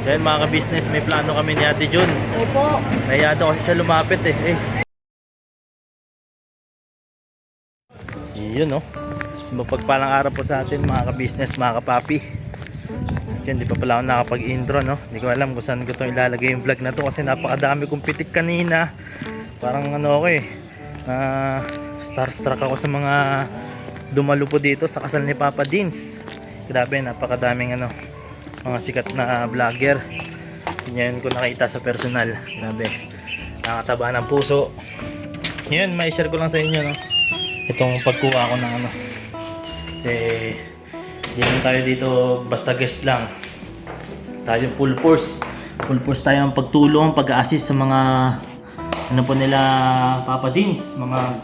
So yan mga ka-business, may plano kami ni Ate Jun. Opo. Nahiya daw kasi siya lumapit Yun no. Mapagpalang araw po sa atin mga ka-business, mga ka-papi. Hindi pa pala ako nakapag-intro no. Hindi ko alam kung saan ko itong ilalagay yung vlog na to kasi napakadami kong pitik kanina. Parang ano ako starstruck ako sa mga dumalo po dito sa kasal ni Papa Dins. Grabe, napakadaming mga sikat na vlogger. Ngayon ko nakita sa personal. Grabe, nakataba ng puso. Ngayon, may share ko lang sa inyo no, itong pagkuha ko ng kasi hindi lang tayo dito basta guest lang, tayo full force tayo ang pagtulong, pag-assist sa mga po nila Papa Dins, mga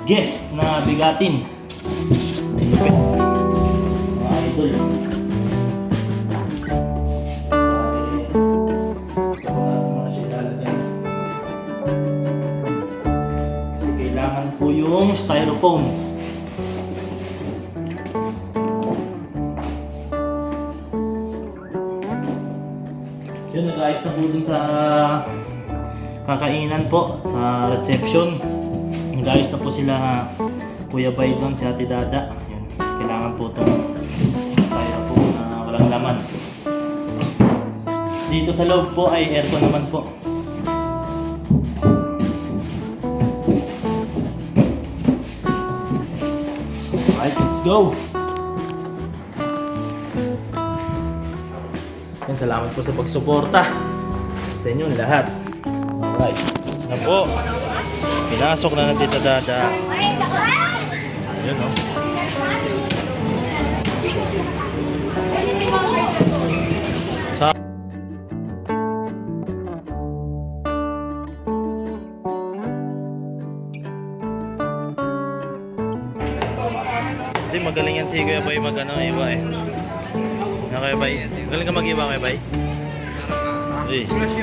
guest na bigatin, mga idol. Kasi kailangan po yung styrofoam. Yun, nag-ayos na po dun sa kakainan po, sa reception. Nag-ayos na po sila Kuya Bay doon, si Ate Dada. Yun, kailangan po itong styrofoam na walang laman. Dito sa loob po ay aircon naman po. Alright, let's go! Yan, salamat po sa pagsuporta sa inyong lahat. Alright. Yan po. Pinasok na ng Tita Dada. Ayun o. Sa kasi magaling yan si Kuya Bay iwa Kuya Bay, galing ka mag-iwa Kuya Bay? Uy. Kasi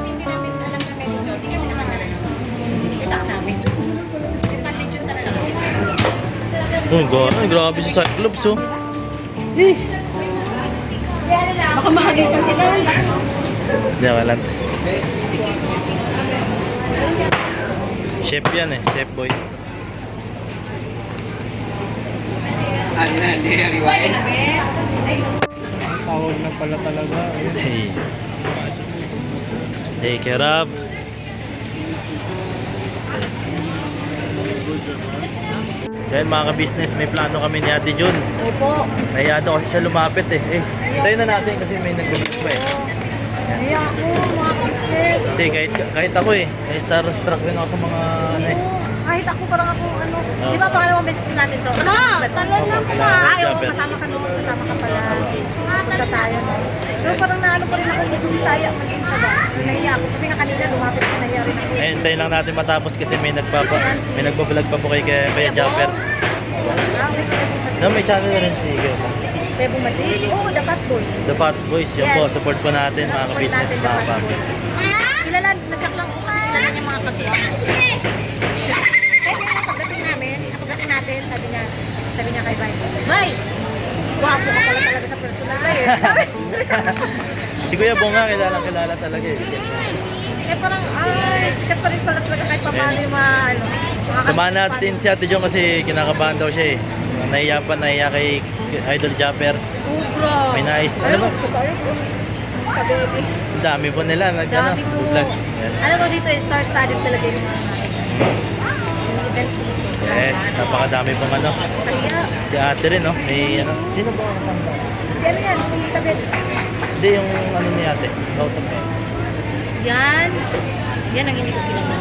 hindi namin alam na medyo, di kami naman alam. Kita namin. Yung medyo talaga. Grabe si Cyclops Baka makagisan sila. Hindi, wala. Chef yan chef boy. Tawag na pala talaga. Hey, Kerab. So yan mga ka-business, may plano kami ni Ate Jun. Opo. Nahiya daw kasi siya lumapit tayo na natin kasi may nag-gulit pa Kaya ako, mga business. Kasi kahit ako na-starstruck din ako sa mga Kahit ako parang di ba pangalawang beses natin to? Talan lang pa. Ayaw, kasama ka noon, kasama ka pala. Punta tayo. Pero parang naano pa rin ako kung Bisaya, maging siya ba? Nahiya ako kasi nga kanina lumapit ko, nahiya rin ako. Hintayin lang natin matapos kasi may nagbablog pa po kay Japper. May channel na rin si Bebo Mati? Oo, The Fat Boys. The Fat Boys, yun po, support po natin mga ka-business, mga ka-business. Kilala, nasyak lang po kasi kilala niya mga ka-business. Kahit yung pagdating natin, sabi niya kay Bay, guwapo ka pala talaga sa personal Bay Si Kuya Bonga, kilala talaga parang, sikat pa rin pala talaga kahit pa paano yung mga samahan natin si Ate Jong kasi kinakabahan daw siya nahiya kay Idol Japper. Sobra. May nice. Ano ba? Kabebe. Ang dami po nila. Dami po. Yes. Alam ko dito star-studded talaga yung mga yung events dito. Yes, napakadami pong Kaya, si Ate rin, no? May sino ba ang kasama? si ano yan? Si Tabet. Hindi, yung ni Ate. Kausap na Yan ang hindi ko kilala.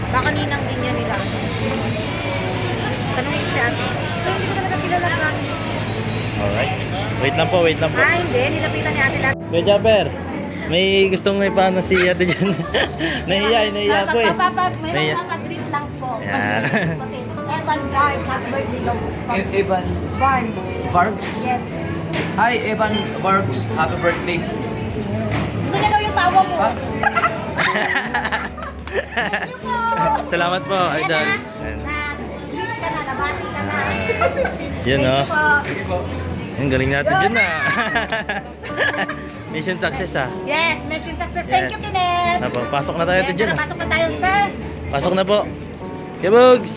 Baka ninang din yan nila. Tanungin ko si Ate. Pero hindi ko talaga kilala, promise. Alright. Wait lang po. Hindi. Nilapitan ni Ate lahat. Kuya Japper, may gustong may paano si Ate dyan. nahiya po May magpa-greet lang po. Yan. Kasi Evan Barnes, happy birthday daw. Evan Barnes. Barks? Yes. Hi, Evan Barks. Happy birthday. Gusto niya daw yung tawa mo. Salamat po, Idol. Na-greet ka na, nabati ka Yun, Thank oh. you po. Sige po. Ang galing natin dyan na. Mission success ah. Yes, mission success. Thank you, Kenneth. Apo, pasok na tayo Yes, dyan tara, ah. pasok na tayo, sir. Pasok na po. Kabugs!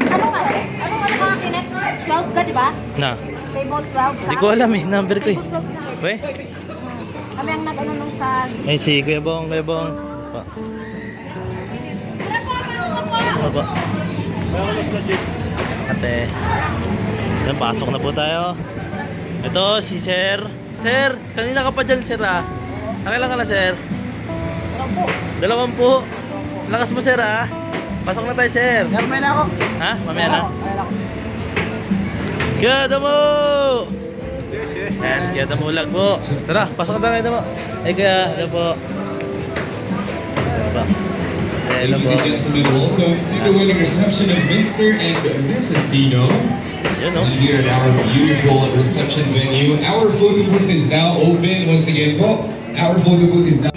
Ano ka, Kenneth? 12 ka, di ba? Na, Table 12 ka? di ko alam eh, number ko eh. Table 12 ka. We? Kami ang nag-ano nung sa... Ay, si Kuya Bong, Kuya Bong. Pa. Pasok na po. Ate. Yan, pasok na po tayo. Ito, si Sir. Sir, kanina ka pa dyan, Sir ah. Nakailan ka na, Sir? 20. Lakas mo, Sir ah. Pasok na tayo, Sir. Mamaya na ako. Ha? Mamaya na? Kaya damo! Yes, kaya damo lag po. Tara, pasok na tayo damo. Ay kaya damo. Damo. Ay Ladies damo. and gentlemen, welcome to the wedding reception of Mr. and Mrs. Dino. Yun no? Here at our beautiful reception venue. Our photo booth is now open. Once again po, our photo booth is now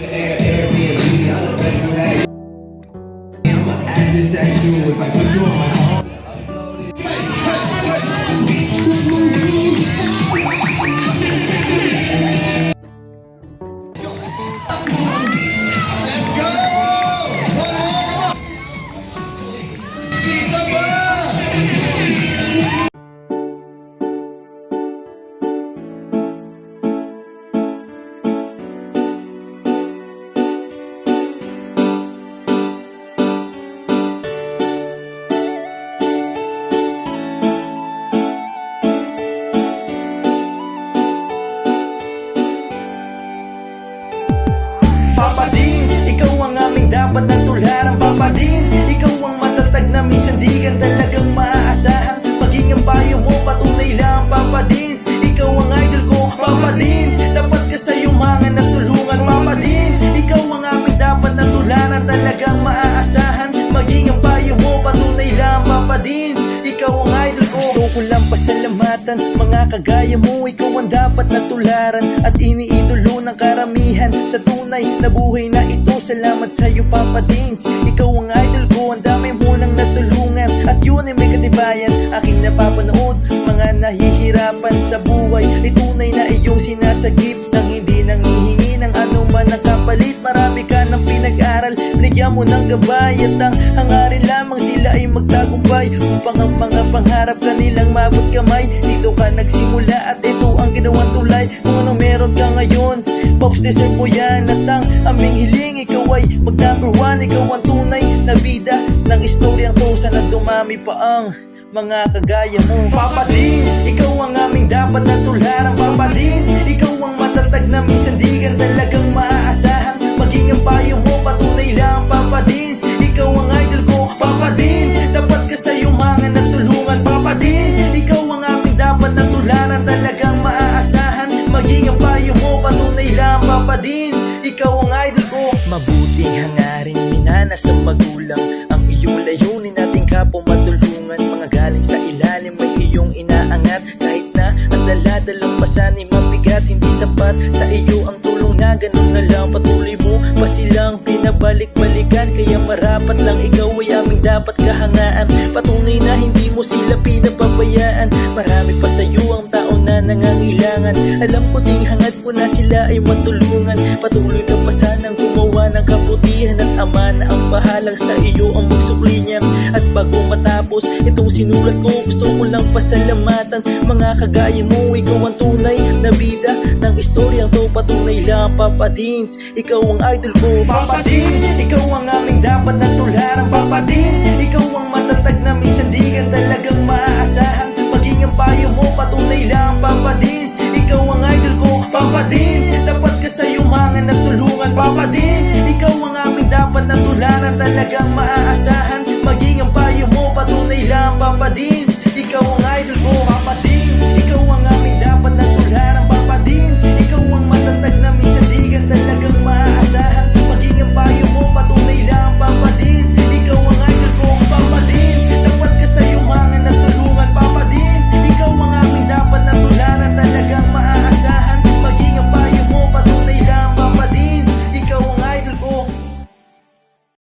Papa Dins, ikaw ang aming dapat na tularan. Papa Dins, ikaw ang matatag na minsan di ka talagang maaasahan. Maging ang payo mo, patunay lang Papa Dins, ikaw ang idol ko Papa Dins, dapat ka sa yumangan at tulungan Papa Dins, ikaw ang aming dapat na tularan. Talagang maaasahan. Maging ang payo mo, patunay lang Papa Dins, ikaw ang idol ko. Gusto ko lang pasalamatan mga kagaya mo. Ikaw ang dapat na tularan at iniidolo ng karamihan sa tunay na buhay na ito. Salamat sa iyo Papa Dins, ikaw ang idol ko. Ang dami mo nang natulungan at yun ay may katibayan. Aking napapanood mga nahihirapan sa buhay, ay tunay na iyong sinasagip nang hindi nanghihingi ng anuman ang kapalit. Marami ka ng pinag-aral, binigyan mo ng gabay at ang hangarin lamang sila ay magtagumpay upang ang mga pangarap kanilang mabot kamay. Dito ka nagsimula at ito ang ginawang tulay. Kung anong meron ka ngayon, Pops, deserve mo yan. At ang aming hiling, ikaw ay mag-number 1. Ikaw ang tunay na bida ng istoryang to. Sana dumami pa ang mga kagaya mo Papa Dins, ikaw ang aming dapat na tularan Papa Dins, ikaw ang matatag na minsan di ka talagang maaasahan. Maging ang payo mo, patunay lang Papa Dins, ikaw ang idol ko Papa Dins, dapat ka sa yumangan at tulungan Papa Dins, ikaw ang aming dapat na tularan. Talagang maaasahan. Maging ang payo mo, patunay lang Papa Dins, ikaw ang idol ko. Mabuting hangarin, minana sa magulang, ang iyong layunin nating kapwa matulungan. Mga galing sa ilalim may iyong inaangat, kahit na ang daladalang pasan ay mabigat, hindi sapat sa iyo ang tulong na ganun na lang. Patuloy mo pa silang pinabalik-balikan, kaya marapat lang ikaw ay aming dapat kahangaan. Patunay na hindi mo sila pinapabayaan. Marami pa sa iyo ang tao na nangangailangan. Alam ko ding hangad mo na sila ay matulungan. Patuloy ka pa sanang gumawa ng kabutihan, at ama na ang bahalang sa iyo ang magsukli niya. At bago matapos itong sinulat ko, gusto ko lang pasalamatan mga kagaya mo. Ikaw ang tunay na bida ng istoryang to. Patunay lang Papa Dins, ikaw ang idol ko Papa Dins, ikaw ang aming dapat na tularan Papa Dins, ikaw ang matatag na minsan di ka talagang maaasahan. Maging ang payo mo, patunay lang Papa Dins, ikaw ang idol ko Papa Dins, dapat ka sa yumangan at tulungan Papa Dins, ikaw ang aming dapat na tularan. Talagang maaasahan.